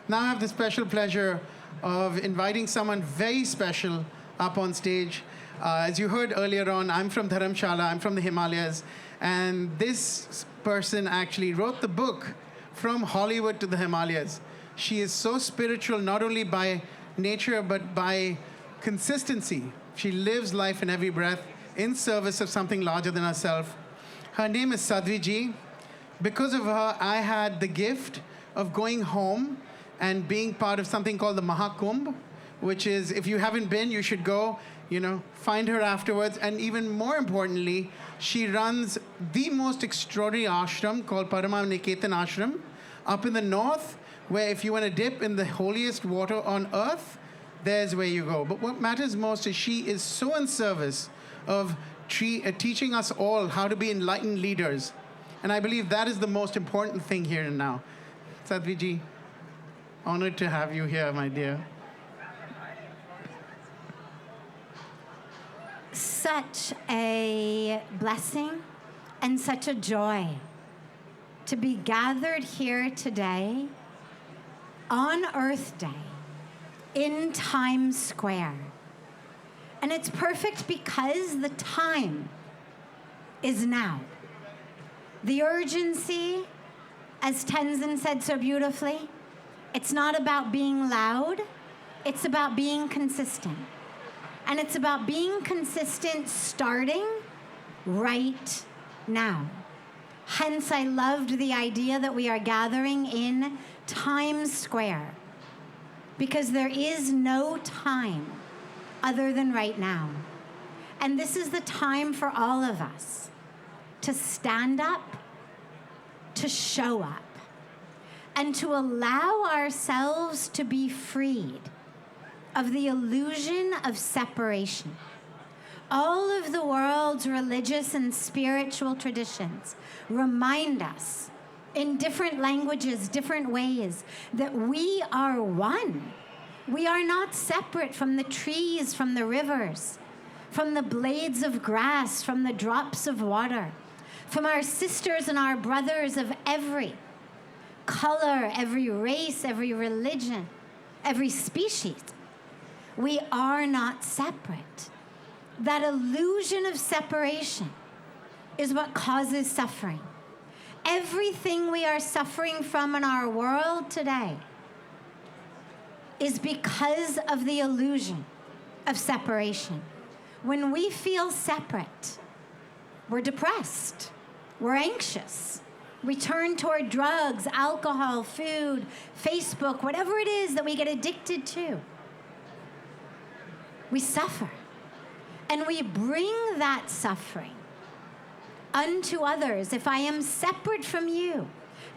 Now I have the special pleasure of inviting someone very special up on stage. As you heard earlier on, I'm from Dharamshala, I'm from the Himalayas, and this person actually wrote the book From Hollywood to the Himalayas. She is so spiritual, not only by nature, but by consistency. She lives life in every breath in service of something larger than herself. Her name is Sadhvi ji. Because of her, I had the gift of going home and being part of something called the Mahakumbh, which is, if you haven't been, you should go, find her afterwards. And even more importantly, she runs the most extraordinary ashram called Paramam-Niketan Ashram up in the north, where if you want to dip in the holiest water on earth, there's where you go. But what matters most is she is so in service of teaching us all how to be enlightened leaders. And I believe that is the most important thing here and now. Sadhvi ji, honored to have you here, my dear. Such a blessing and such a joy to be gathered here today on Earth Day in Times Square. And it's perfect because the time is now. The urgency, as Tenzin said so beautifully, it's not about being loud, it's about being consistent. And it's about being consistent starting right now. Hence, I loved the idea that we are gathering in Times Square, because there is no time other than right now. And this is the time for all of us to stand up, to show up, and to allow ourselves to be freed of the illusion of separation. All of the world's religious and spiritual traditions remind us in different languages, different ways, that we are one. We are not separate from the trees, from the rivers, from the blades of grass, from the drops of water, from our sisters and our brothers of every color, every race, every religion, every species. We are not separate. That illusion of separation is what causes suffering. Everything we are suffering from in our world today is because of the illusion of separation. When we feel separate, we're depressed, we're anxious. We turn toward drugs, alcohol, food, Facebook, whatever it is that we get addicted to. We suffer, and we bring that suffering unto others. If I am separate from you,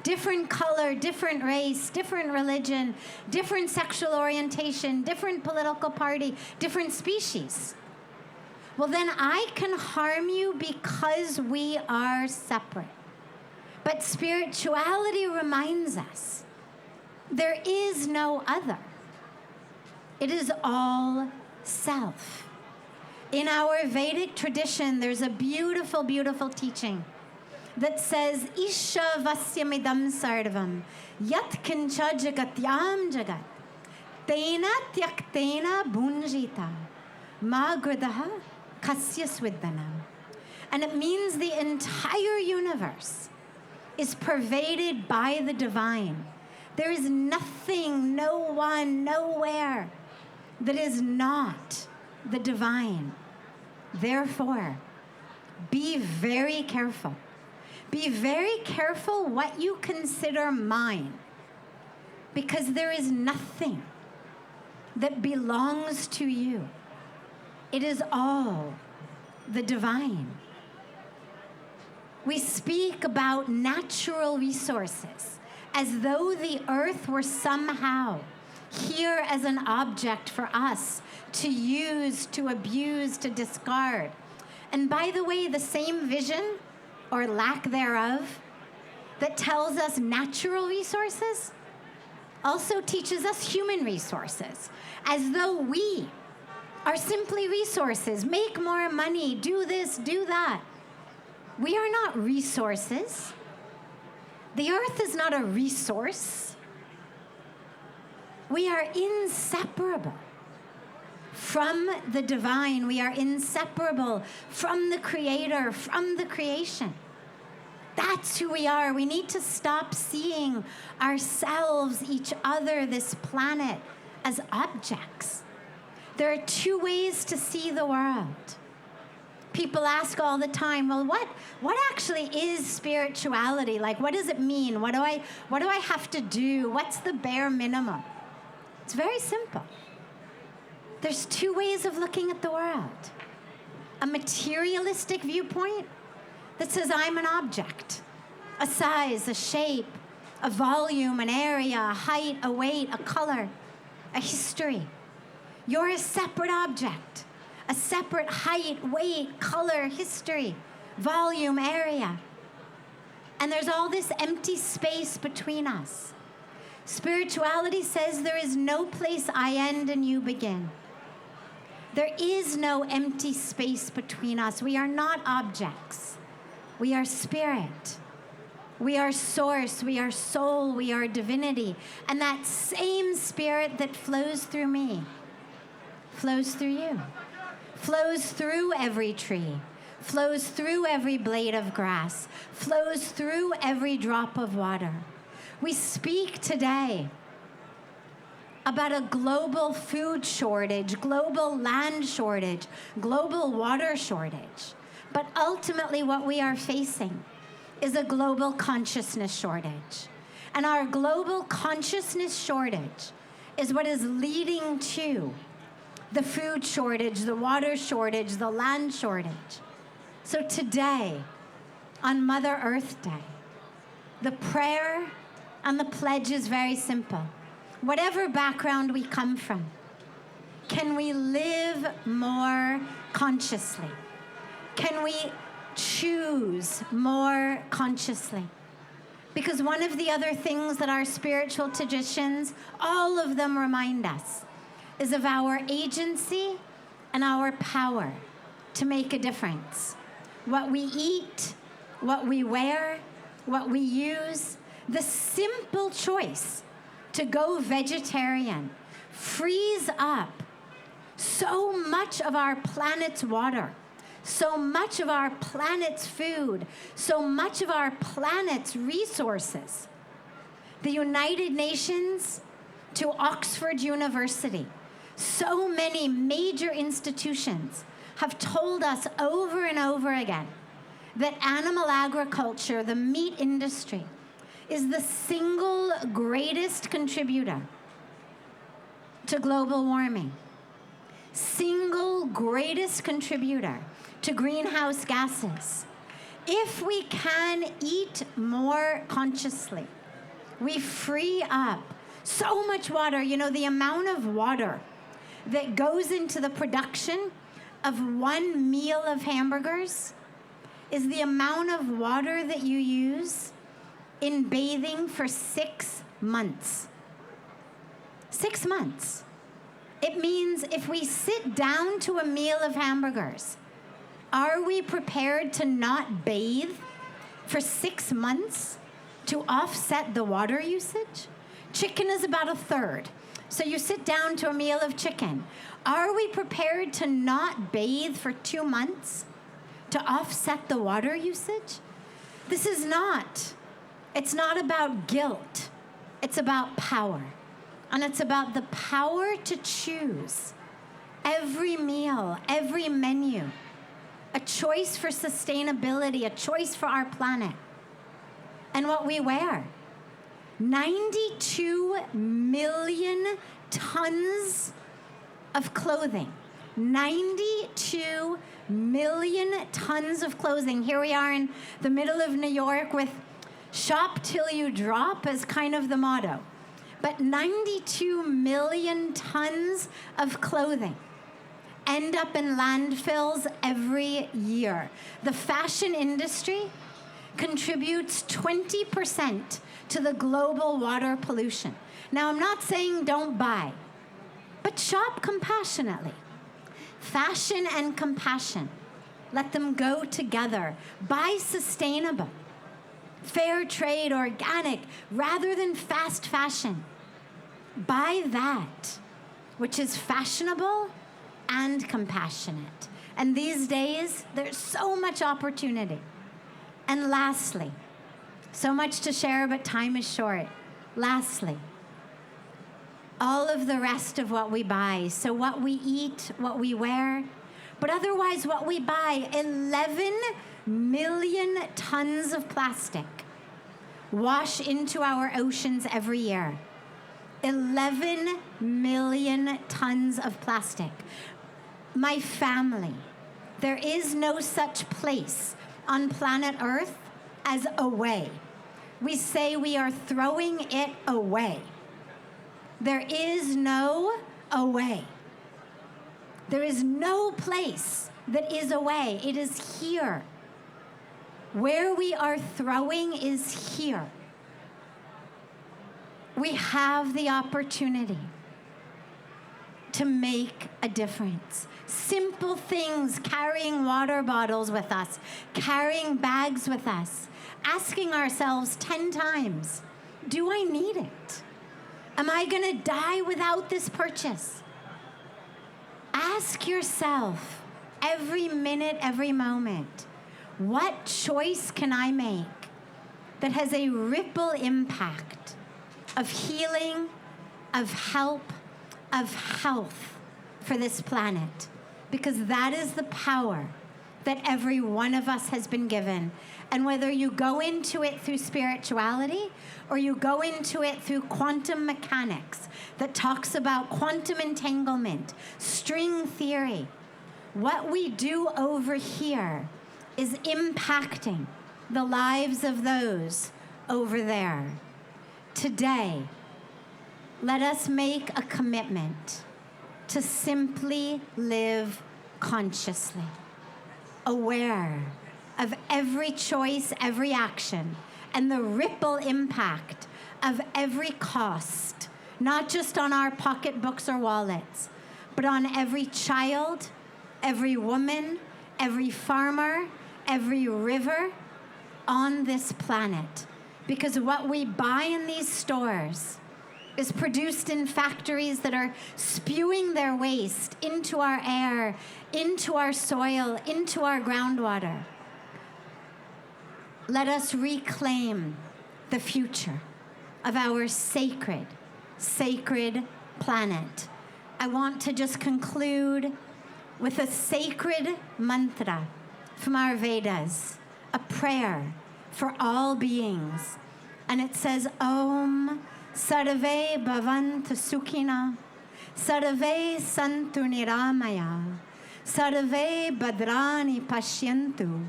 different color, different race, different religion, different sexual orientation, different political party, different species, well, then I can harm you because we are separate. But spirituality reminds us there is no other. It is all self. In our Vedic tradition, there's a beautiful, beautiful teaching that says, Isha vasyamidam sarvam, yat kincha jagatyam jagat, tena tyaktena bhunjita, ma gradaha kasya swidhanam. And it means the entire universe is pervaded by the divine. There is nothing, no one, nowhere that is not the divine. Therefore, be very careful. Be very careful what you consider mine, because there is nothing that belongs to you. It is all the divine. We speak about natural resources as though the earth were somehow here as an object for us to use, to abuse, to discard. And by the way, the same vision, or lack thereof, that tells us natural resources also teaches us human resources, as though we are simply resources. Make more money, do this, do that. We are not resources. The earth is not a resource. We are inseparable from the divine. We are inseparable from the Creator, from the creation. That's who we are. We need to stop seeing ourselves, each other, this planet, as objects. There are two ways to see the world. People ask all the time, well, what actually is spirituality? Like, what does it mean? What do I have to do? What's the bare minimum? It's very simple. There's two ways of looking at the world. A materialistic viewpoint that says I'm an object, a size, a shape, a volume, an area, a height, a weight, a color, a history. You're a separate object, a separate height, weight, color, history, volume, area. And there's all this empty space between us. Spirituality says there is no place I end and you begin. There is no empty space between us. We are not objects. We are spirit. We are source. We are soul. We are divinity. And that same spirit that flows through me flows through you, flows through every tree, flows through every blade of grass, flows through every drop of water. We speak today about a global food shortage, global land shortage, global water shortage. But ultimately what we are facing is a global consciousness shortage. And our global consciousness shortage is what is leading to the food shortage, the water shortage, the land shortage. So today, on Mother Earth Day, the prayer and the pledge is very simple. Whatever background we come from, can we live more consciously? Can we choose more consciously? Because one of the other things that our spiritual traditions, all of them remind us, is of our agency and our power to make a difference. What we eat, what we wear, what we use, the simple choice to go vegetarian frees up so much of our planet's water, so much of our planet's food, so much of our planet's resources. The United Nations to Oxford University, so many major institutions have told us over and over again that animal agriculture, the meat industry, is the single greatest contributor to global warming, single greatest contributor to greenhouse gases. If we can eat more consciously, we free up so much water. You know, the amount of water that goes into the production of one meal of hamburgers is the amount of water that you use in bathing for 6 months. 6 months. It means if we sit down to a meal of hamburgers, are we prepared to not bathe for 6 months to offset the water usage? Chicken is about a third. So you sit down to a meal of chicken. Are we prepared to not bathe for 2 months to offset the water usage? This is not. It's not about guilt. It's about power. And it's about the power to choose every meal, every menu, a choice for sustainability, a choice for our planet. And what we wear. 92 million tons of clothing. 92 million tons of clothing. Here we are in the middle of New York with shop till you drop as kind of the motto. But 92 million tons of clothing end up in landfills every year. The fashion industry contributes 20% to the global water pollution. Now, I'm not saying don't buy, but shop compassionately. Fashion and compassion, let them go together. Buy sustainable, fair trade, organic, rather than fast fashion. Buy that which is fashionable and compassionate. And these days, there's so much opportunity. And lastly, so much to share, but time is short. Lastly, all of the rest of what we buy. So what we eat, what we wear, but otherwise what we buy, 11 million tons of plastic wash into our oceans every year. 11 million tons of plastic. My family, there is no such place on planet Earth as away. We say we are throwing it away. There is no away. There is no place that is away. It is here. Where we are throwing is here. We have the opportunity to make a difference. Simple things, carrying water bottles with us, carrying bags with us, asking ourselves 10 times, do I need it? Am I going to die without this purchase? Ask yourself every minute, every moment, what choice can I make that has a ripple impact of healing, of help, of health for this planet? Because that is the power that every one of us has been given. And whether you go into it through spirituality or you go into it through quantum mechanics that talks about quantum entanglement, string theory, what we do over here is impacting the lives of those over there. Today, let us make a commitment to simply live consciously, aware of every choice, every action, and the ripple impact of every cost, not just on our pocketbooks or wallets, but on every child, every woman, every farmer, every river on this planet. Because what we buy in these stores is produced in factories that are spewing their waste into our air, into our soil, into our groundwater. Let us reclaim the future of our sacred, sacred planet. I want to just conclude with a sacred mantra from our Vedas, a prayer for all beings. And it says, Om Sarve Bhavantu Sukhina, Sarve Santu Niramaya, Sarve Bhadrani Pashyantu,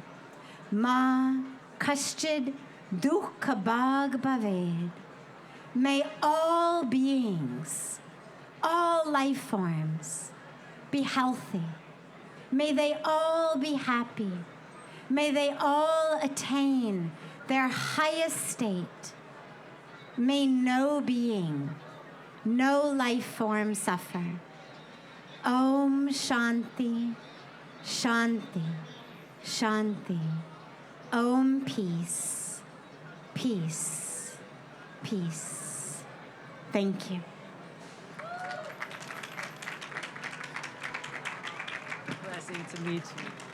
Ma Kaschid Dukkha Bhag Bhaved. May all beings, all life forms be healthy. May they all be happy. May they all attain their highest state. May no being, no life form suffer. Om Shanti, Shanti, Shanti. Om Peace, Peace, Peace. Thank you. Blessing to meet you.